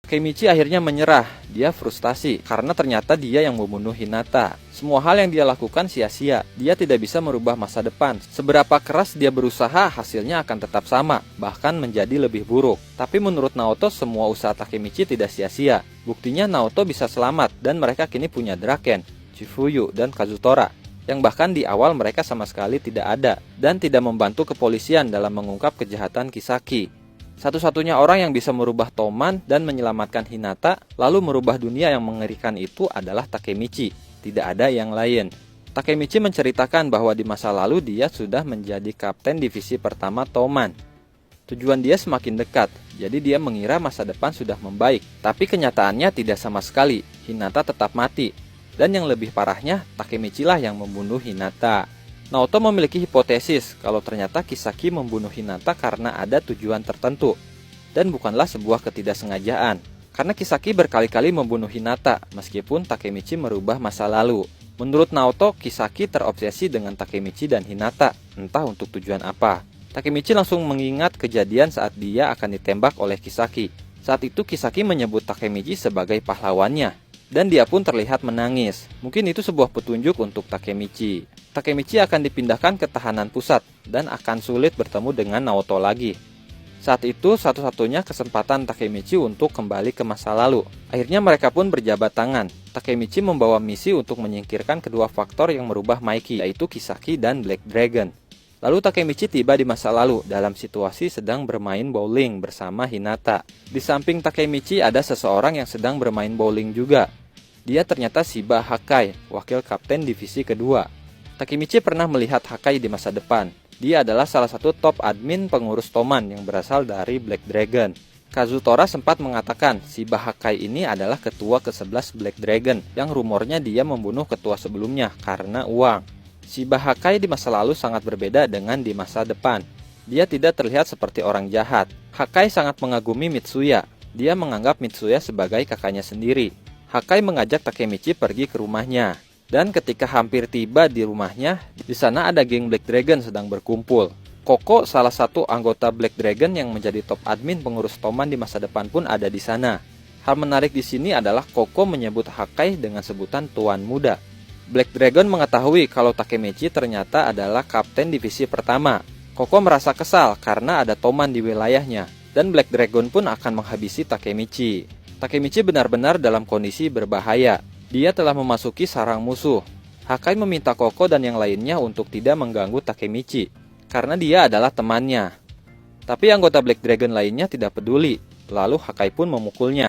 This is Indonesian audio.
Takemichi akhirnya menyerah. Dia frustasi karena ternyata dia yang membunuh Hinata. Semua hal yang dia lakukan sia-sia. Dia tidak bisa merubah masa depan. Seberapa keras dia berusaha, hasilnya akan tetap sama, bahkan menjadi lebih buruk. Tapi menurut Naoto, semua usaha Takemichi tidak sia-sia. Buktinya Naoto bisa selamat dan mereka kini punya Draken, Chifuyu, dan Kazutora, yang bahkan di awal mereka sama sekali tidak ada dan tidak membantu kepolisian dalam mengungkap kejahatan Kisaki. Satu-satunya orang yang bisa merubah Toman dan menyelamatkan Hinata, lalu merubah dunia yang mengerikan itu adalah Takemichi. Tidak ada yang lain. Takemichi menceritakan bahwa di masa lalu dia sudah menjadi kapten divisi pertama Toman. Tujuan dia semakin dekat, jadi dia mengira masa depan sudah membaik. Tapi kenyataannya tidak sama sekali. Hinata tetap mati. Dan yang lebih parahnya, Takemichi lah yang membunuh Hinata. Naoto memiliki hipotesis kalau ternyata Kisaki membunuh Hinata karena ada tujuan tertentu dan bukanlah sebuah ketidaksengajaan. Karena Kisaki berkali-kali membunuh Hinata meskipun Takemichi merubah masa lalu. Menurut Naoto, Kisaki terobsesi dengan Takemichi dan Hinata, entah untuk tujuan apa. Takemichi langsung mengingat kejadian saat dia akan ditembak oleh Kisaki. Saat itu Kisaki menyebut Takemichi sebagai pahlawannya. Dan dia pun terlihat menangis. Mungkin itu sebuah petunjuk untuk Takemichi. Takemichi akan dipindahkan ke tahanan pusat dan akan sulit bertemu dengan Naoto lagi. Saat itu satu-satunya kesempatan Takemichi untuk kembali ke masa lalu. Akhirnya mereka pun berjabat tangan. Takemichi membawa misi untuk menyingkirkan kedua faktor yang merubah Maiki, yaitu Kisaki dan Black Dragon. Lalu Takemichi tiba di masa lalu dalam situasi sedang bermain bowling bersama Hinata. Di samping Takemichi ada seseorang yang sedang bermain bowling juga. Dia ternyata Shiba Hakai, wakil kapten divisi kedua. Takemichi pernah melihat Hakai di masa depan. Dia adalah salah satu top admin pengurus Toman yang berasal dari Black Dragon. Kazutora sempat mengatakan Shiba Hakai ini adalah ketua ke-11 Black Dragon yang rumornya dia membunuh ketua sebelumnya karena uang. Shiba Hakai di masa lalu sangat berbeda dengan di masa depan. Dia tidak terlihat seperti orang jahat. Hakai sangat mengagumi Mitsuya. Dia menganggap Mitsuya sebagai kakaknya sendiri. Hakai mengajak Takemichi pergi ke rumahnya. Dan ketika hampir tiba di rumahnya, di sana ada geng Black Dragon sedang berkumpul. Koko, salah satu anggota Black Dragon yang menjadi top admin pengurus Toman di masa depan pun ada di sana. Hal menarik di sini adalah Koko menyebut Hakai dengan sebutan Tuan Muda. Black Dragon mengetahui kalau Takemichi ternyata adalah kapten divisi pertama. Koko merasa kesal karena ada Toman di wilayahnya, dan Black Dragon pun akan menghabisi Takemichi. Takemichi benar-benar dalam kondisi berbahaya. Dia telah memasuki sarang musuh. Hakai meminta Koko dan yang lainnya untuk tidak mengganggu Takemichi, karena dia adalah temannya. Tapi anggota Black Dragon lainnya tidak peduli, lalu Hakai pun memukulnya.